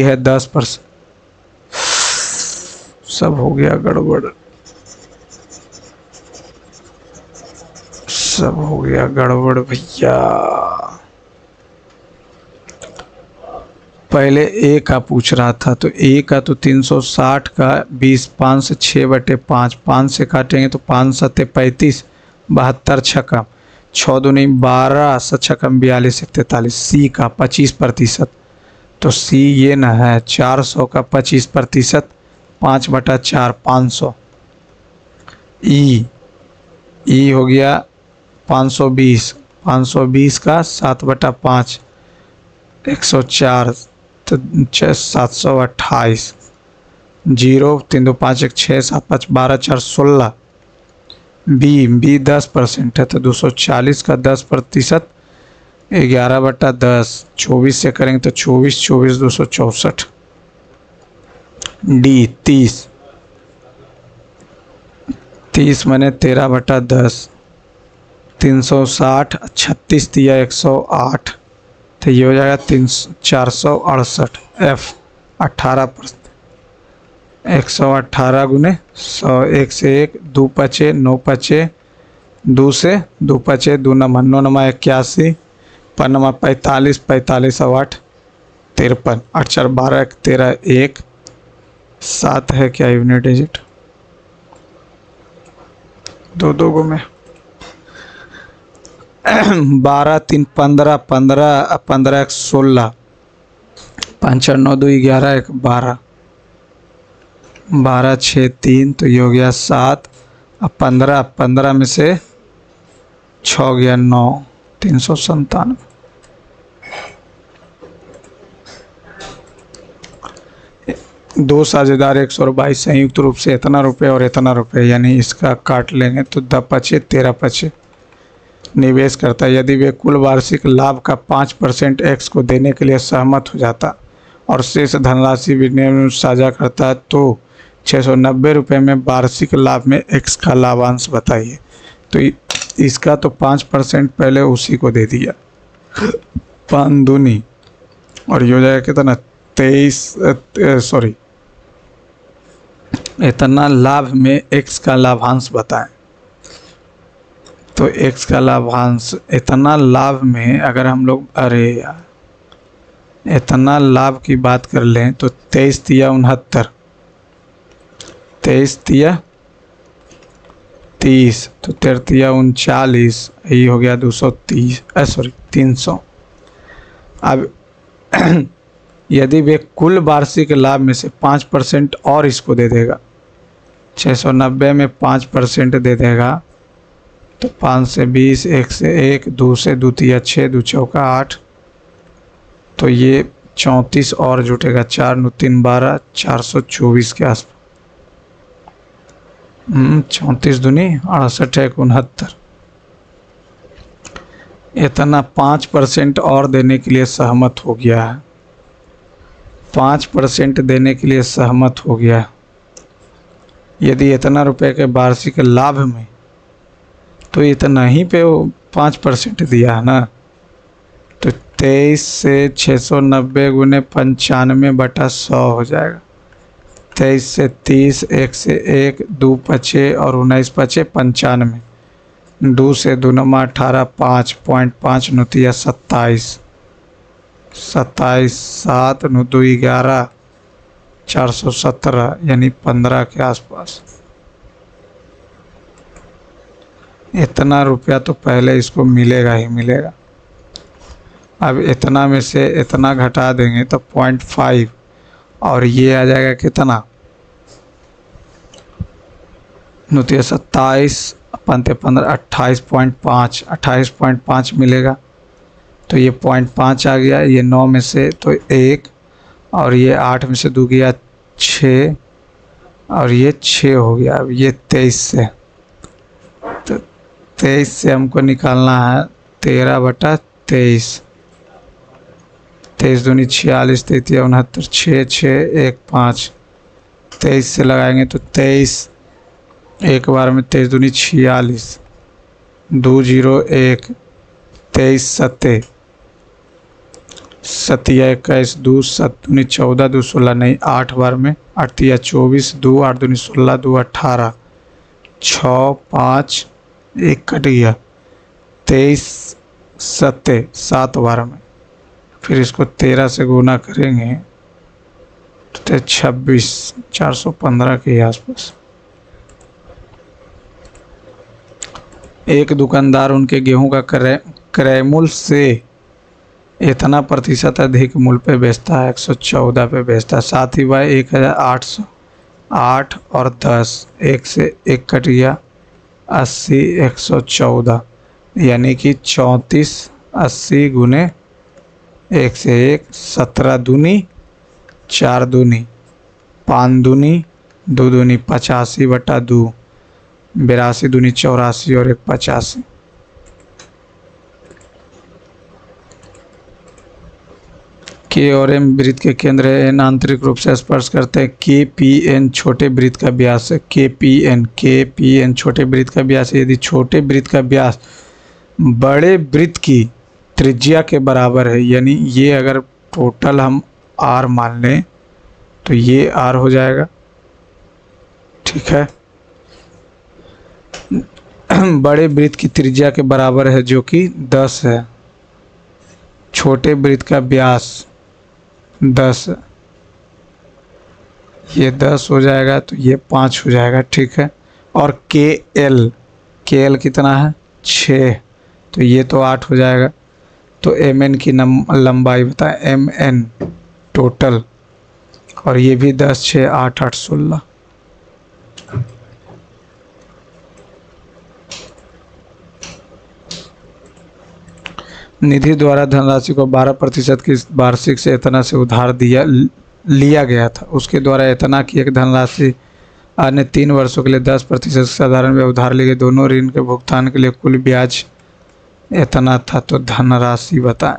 [SPEAKER 1] है 10%। सब हो गया गड़बड़, सब हो गया गड़बड़ भैया। पहले ए का पूछ रहा था, तो ए का तो 360 का 20 5 से 6/5, 5 से काटेंगे तो 5 7 35, 72 छकम 6 दूनी 12, 7 छकम 42 43। सी का 25%, तो सी ये न है 400 का 25%, 5/4 500। ई हो गया 520, 520 का 7/5 104, तो 728, 0 3 2 5 1 6 7 5 12 4 16। बी 10% है, तो 240 का 10%, 11/10, 24 से करेंगे तो 24 24 264। डी 30 मैंने 13/10, 360 36 दिया 108, तो ये हो जाएगा 468। एफ 18%, 118 गुने 100, 1 से 1 2 पचे 9 पचे 2 से 2 पचे 2 9 9 81, 5 45 45 8 53, 8 4 12 13 1 7 है क्या यूनिट डिजिट, 2 2 गो में 12 3 15 15 15 1 16, 5 4 9 2 11 1 12, 12 6 3, तो ये हो गया 7। अब 15 में से 6 गया 9, 397। दो साझेदार 122 संयुक्त रूप से इतना रुपये और इतना रुपये, यानी इसका काट लेंगे तो 10 पचे 13 पचे निवेश करता है। यदि वे कुल वार्षिक लाभ का 5% एक्स को देने के लिए सहमत हो जाता और शेष धनराशि विनिमय साझा करता है, तो 690 रुपये में वार्षिक लाभ में एक्स का लाभांश बताइए। तो इसका तो 5% पहले उसी को दे दिया 5 दूनी, और ये हो जाएगा कितना सॉरी, इतना लाभ में x का लाभांश बताएं। तो x का लाभांश, इतना लाभ में अगर हम लोग, अरे यार, इतना लाभ की बात कर लें तो 23 तिया 69, 23 तिया 30, तो 13 तिया 39, यही हो गया 230, सॉरी 300। अब यदि वे कुल वार्षिक लाभ में से 5% और इसको दे देगा, 690 में 5% दे देगा, तो 5 से 20, 1 से 1, 2 से 2 तिया 6, 2 चौका 8, तो ये 34 और जुटेगा, 4 9 3 12, 424 के आसपास। 34 दूनी 68, 1 69। इतना 5% और देने के लिए सहमत हो गया है, 5% देने के लिए सहमत हो गया। यदि इतना रुपए के वार्षिक लाभ में, तो इतना ही पे वो 5% दिया है ना, तो 23 से 690 गुने 95/100 हो जाएगा। 23 से 30, 1 से 1, 2 पचे और 19 पचे 95, 2 से 2 नमा 18, 5.5 नुतिया 27, 7 9 2 11, 417, यानी 15 के आसपास। इतना रुपया तो पहले इसको मिलेगा ही मिलेगा। अब इतना में से इतना घटा देंगे तो 0.5, और ये आ जाएगा कितना, 27, 15, 28.5, 28.5 मिलेगा। तो ये 0.5 आ गया, ये 9 में से तो 1, और ये 8 में से 2 गया 6, और ये 6 हो गया। अब ये 23 से, तो 23 से हमको निकालना है 13/23, 23 दूनी 46, 33 69, 6 6 1 5, 23 से लगाएंगे तो 23, एक बार में 23 दूनी 46, 2 0 1, 23 7 सतिया 21, 2 7 दूनी 14, 2 16 नहीं, 8 बार में 8 तिया 24, 2 8 दूनी 16, 2 18, 6 5 1 कट गया, 23 7 बार में। फिर इसको 13 से गुना करेंगे तो 26, 415 के आसपास। एक दुकानदार उनके गेहूं का क्रय मूल्य से इतना प्रतिशत अधिक मूल्य पे बेचता है, 114 पे बेचता है। साथ ही वह 1808 और 10, 1 से 1 कट गया, 80 114, यानी कि 34 80 गुने 1 से 1, 17 दूनी 4 दूनी 5 दूनी 2 दूनी 85/2, 82 दूनी 84 और 1 85। के और एम वृत्त के केंद्र है, एन आंतरिक रूप से स्पर्श करते हैं। के पी एन छोटे वृत्त का व्यास है, के पी एन छोटे वृत्त का व्यास है। यदि छोटे वृत्त का व्यास बड़े वृत्त की त्रिज्या के बराबर है, यानी ये अगर टोटल हम आर मान लें तो ये आर हो जाएगा, ठीक है। बड़े वृत्त की त्रिज्या के बराबर है जो कि 10 है, छोटे वृत्त का व्यास 10, ये 10 हो जाएगा तो ये 5 हो जाएगा, ठीक है। और के एल कितना है 6, तो ये तो 8 हो जाएगा। तो एम एन की लंबाई बताएं, एम एन टोटल, और ये भी 10 6 8 8 16। निधि द्वारा धनराशि को 12% की वार्षिक से इतना से उधार लिया गया था। उसके द्वारा इतना की एक धनराशि अन्य 3 वर्षों के लिए 10% साधारण व उधार ली गई। दोनों ऋण के भुगतान के लिए कुल ब्याज इतना था। तो धनराशि बताएं,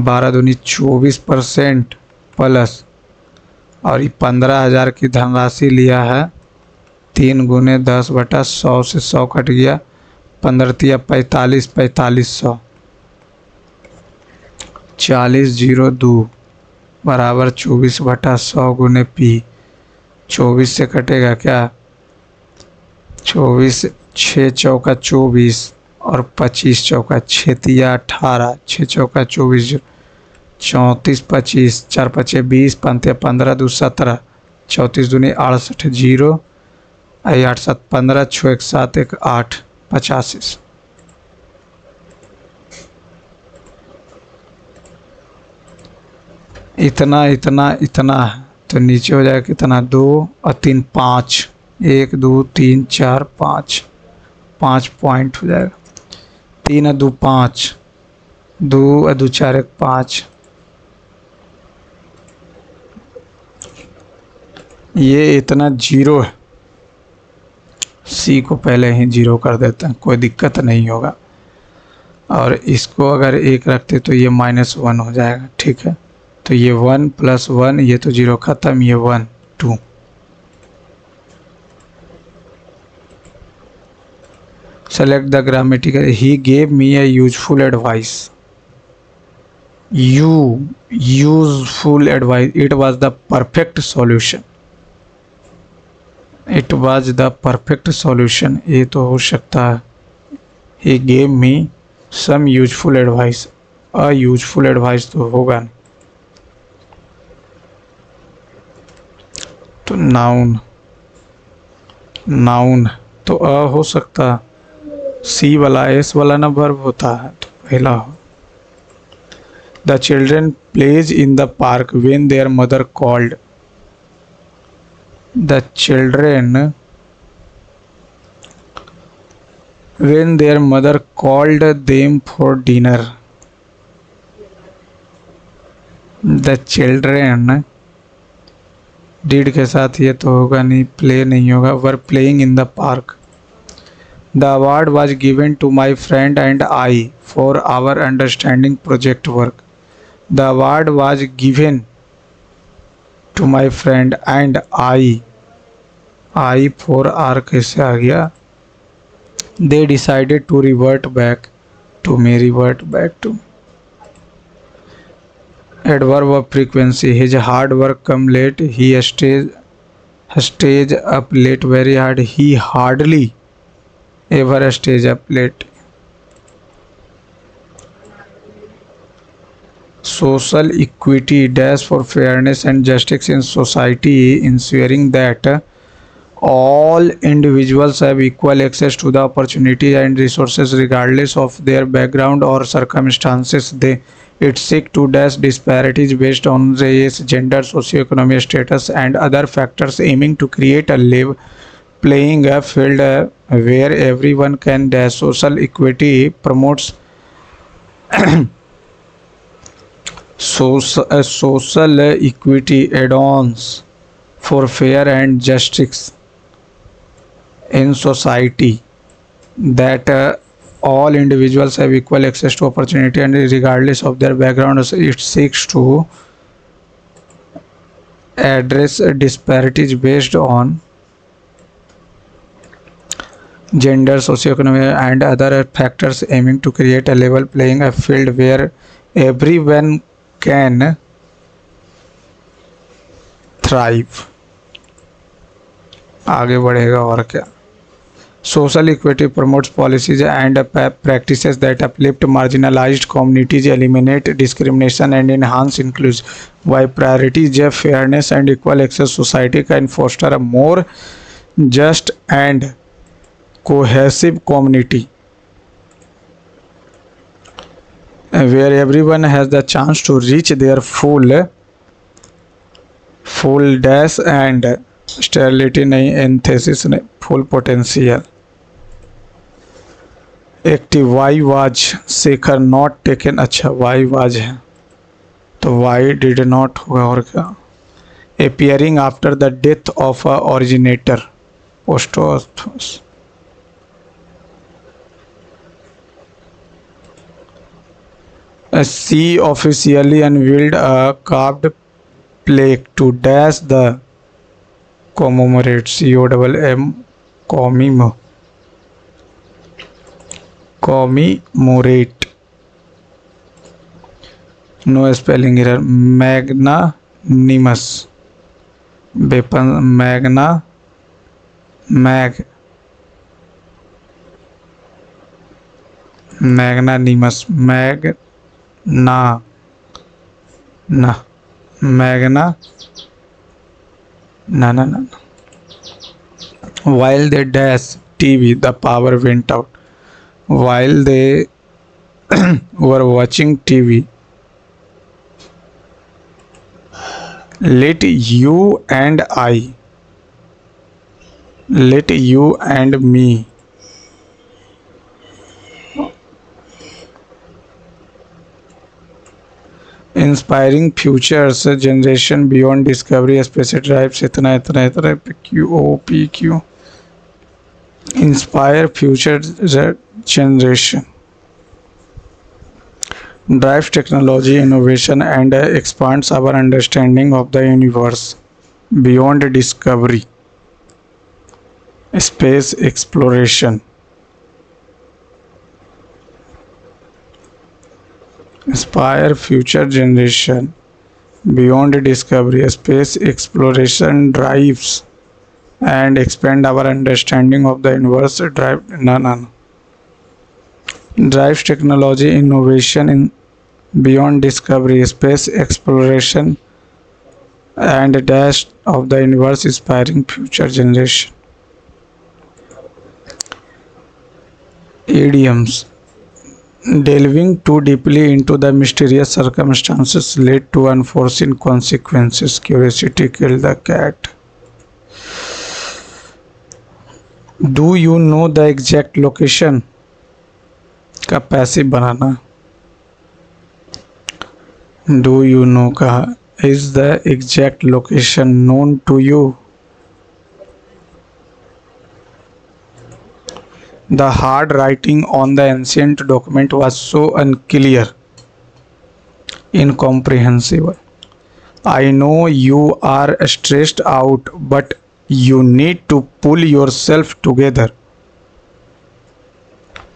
[SPEAKER 1] 12 दूनी 24% प्लस, और ये 15,000 की धनराशि लिया है, 3 गुने 10/100 से 100 कट गया, 15 तिया 45, 4500, 40 0 2, बराबर 24/100 गुने P। 24 से कटेगा क्या, 24, 6 चौका 24 और 25 चौका 6 तिया 18, 6 चौका 24, 34, 25, 4 पचे 20, 5 15, 2 17, 34 दूनी 68, 0 आई 8 7 15, 6 1 7 1 8, 85। इतना इतना इतना है तो नीचे हो जाएगा कितना, 2 और 3 5, 1 2 3 4 5, 5 पॉइंट हो जाएगा। 3 और 2 5, 2 और 2 4 1 5। ये इतना 0 है, सी को पहले ही 0 कर देते हैं, कोई दिक्कत नहीं होगा। और इसको अगर 1 रखते तो ये -1 हो जाएगा, ठीक है। तो ये 1 + 1, ये तो 0 खत्म, ये 1 2। Select the grammatical, he gave me a useful advice. Useful advice, it was the perfect solution. It was the perfect solution, ये तो हो सकता है। He gave me some useful advice, useful advice तो होगा नहीं। तो नाउन तो हो सकता, सी वाला एस वाला ना वर्ब होता है, तो पहला हो। The children plays in the park when their mother called. The children when their mother called them for dinner. The children, did के साथ ये तो होगा नहीं, प्ले नहीं होगा, were playing in the park. The award was given to my friend and I for our understanding project work. The award was given to my friend and I for our कैसे आ गया। They decided to revert back to me, revert back to. Adverb of frequency, his hard work come late, he stays up late very hard, he hardly ever stays up late. Social equity dash for fairness and justice in society, ensuring that all individuals have equal access to the opportunities and resources regardless of their background or circumstances. It seeks to dash disparities based on race, gender, socioeconomic status, and other factors, aiming to create a level playing field where everyone can dash. Social equity promotes social equity add-ons for fair and justice in society, that all individuals have equal access to opportunity and regardless of their background. It seeks to address disparities based on gender, socioeconomic, and other factors, aiming to create a level playing field where everyone can thrive. आगे बढ़ेगा और क्या। Social equity promotes policies and practices that uplift marginalized communities, eliminate discrimination, and enhance inclusion. By priorities fairness and equal access, society can foster a more just and cohesive community where everyone has the chance to reach their full dash and sterility नहीं, एंथेसिस नहीं, full potential. Active, why was Shekhar not taken, अच्छा वाई वाज है तो वाई डिड नॉट होगा और क्या। Appearing after the death of a originator, posthumous. C officially unveiled a carved plaque to dash the commemorate, commemorate no spelling error, magnanimous, weapon, magnanimous, magna ना while they dash TV the power went out, while they were watching TV, let you and me inspiring futures generation beyond discovery space drives, इतना क्यू inspire future generation drives technology innovation and expands our understanding of the universe beyond discovery, space exploration. Inspire future generation beyond discovery, space exploration drives and expand our understanding of the universe. Drives technology innovation in beyond discovery, space exploration and dash of the universe, inspiring future generation. Idioms. Delving too deeply into the mysterious circumstances led to unforeseen consequences. Curiosity killed the cat. Do you know the exact location? का passive banana. Do you know का is the exact location known to you? The hard writing on the ancient document was so unclear, incomprehensible. I know you are stressed out, but you need to pull yourself together.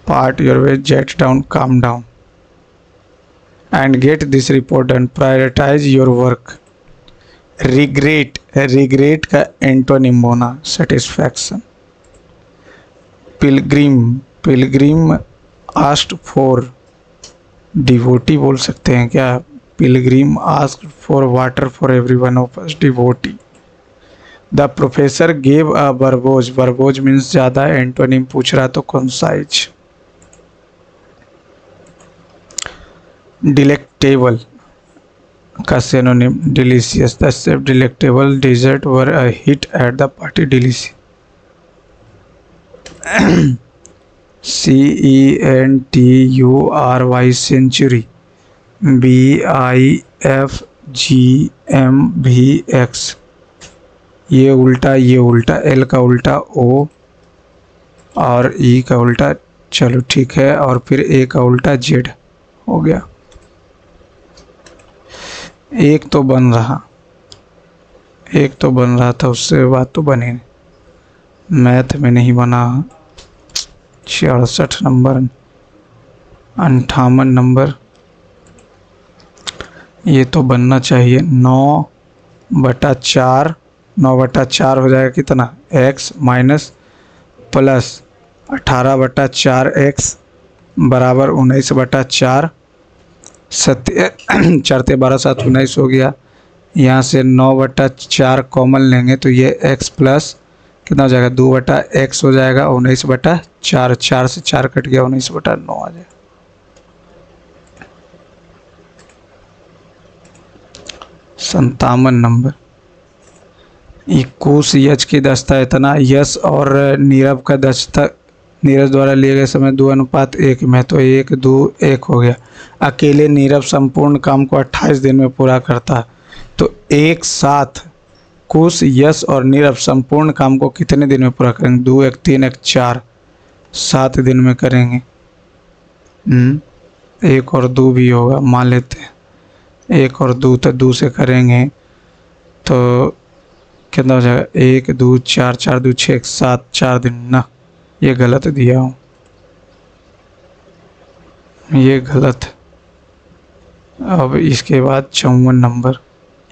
[SPEAKER 1] Part your way, jet down, calm down, and get this report done. Prioritize your work. Regret का एंटोनिम होना, satisfaction. Pilgrim asked for, devotee बोल सकते हैं क्या? Pilgrim asked for water for everyone of us, devotee. The professor gave a बरबोज means ज़्यादा, एंटोनिम पूछ रहा तो कंसाइज. डिलेक्टेबल का synonym delicious. The chef delectable dessert were a hit at the party, delicious. CENTURY century, BIFGMVX, ये उल्टा L का उल्टा O और E का उल्टा, चलो ठीक है, और फिर A का उल्टा Z हो गया. एक तो बन रहा था, उससे बात तो बनी नहीं. मैथ में नहीं बना. 66 नंबर, 58 नंबर, ये तो बनना चाहिए. 9/4 हो जाएगा कितना? x माइनस प्लस 18/4x बराबर 19/4. 4 7 19 हो गया. यहाँ से 9/4 कॉमन लेंगे तो ये x प्लस कितना हो जाएगा? 2/x हो जाएगा. 19/4, 4 से 4 कट गया, 19/9 आ जाएगा. 57 नंबर. कुश यच की दस्ता इतना, यश और नीरव का दस्ता नीरज द्वारा लिए गए समय 2:1 में, तो 1:2:1 हो गया. अकेले नीरव संपूर्ण काम को 28 दिन में पूरा करता, तो एक साथ कुश, यश और नीरव संपूर्ण काम को कितने दिन में पूरा करेंगे? 2 1 3 1 4, 7 दिन में करेंगे. 1 और 2 भी होगा, मान लेते हैं 1 और 2, तो 2 से करेंगे तो कितना हो जाएगा? 1 2 4, 4 2 6 7, 4 दिन ना, ये गलत दिया हूँ, ये गलत. अब इसके बाद 54 नंबर,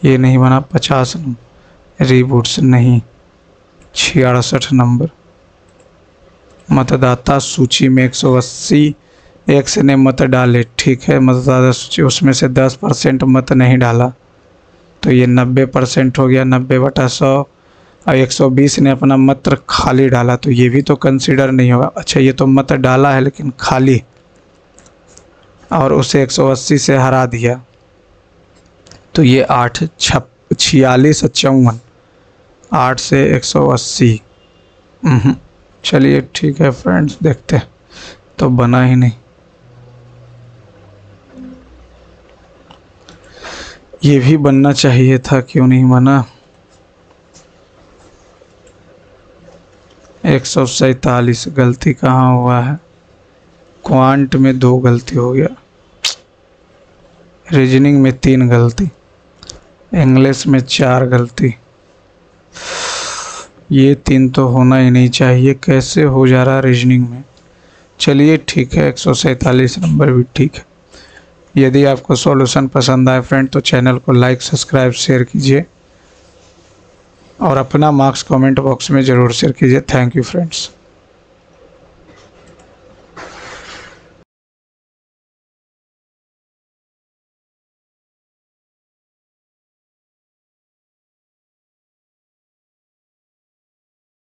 [SPEAKER 1] ये नहीं बना। 50 नंबर, रीबूट्स नहीं। 66 नंबर, मतदाता सूची में 180 एक्स ने मत डाले, ठीक है। मतदाता सूची, उसमें से 10% मत नहीं डाला, तो ये 90% हो गया। 90/100। और 120 ने अपना मत खाली डाला, तो ये भी तो कंसीडर नहीं होगा। अच्छा, ये तो मत डाला है लेकिन खाली, और उसे 180 से हरा दिया, तो ये 8 46 54, 8 से 180। चलिए ठीक है फ्रेंड्स, देखते हैं। तो बना ही नहीं। ये भी बनना चाहिए था, क्यों नहीं बना। 147, गलती कहाँ हुआ है। क्वांट में 2 गलती हो गया, रीजनिंग में 3 गलती, इंग्लिश में 4 गलती। ये 3 तो होना ही नहीं चाहिए, कैसे हो जा रहा रीजनिंग में। चलिए ठीक है, 147 नंबर भी ठीक है। यदि आपको सॉल्यूशन पसंद आए फ्रेंड, तो चैनल को लाइक, सब्सक्राइब, शेयर कीजिए, और अपना मार्क्स कमेंट बॉक्स में ज़रूर शेयर कीजिए। Thank you friends.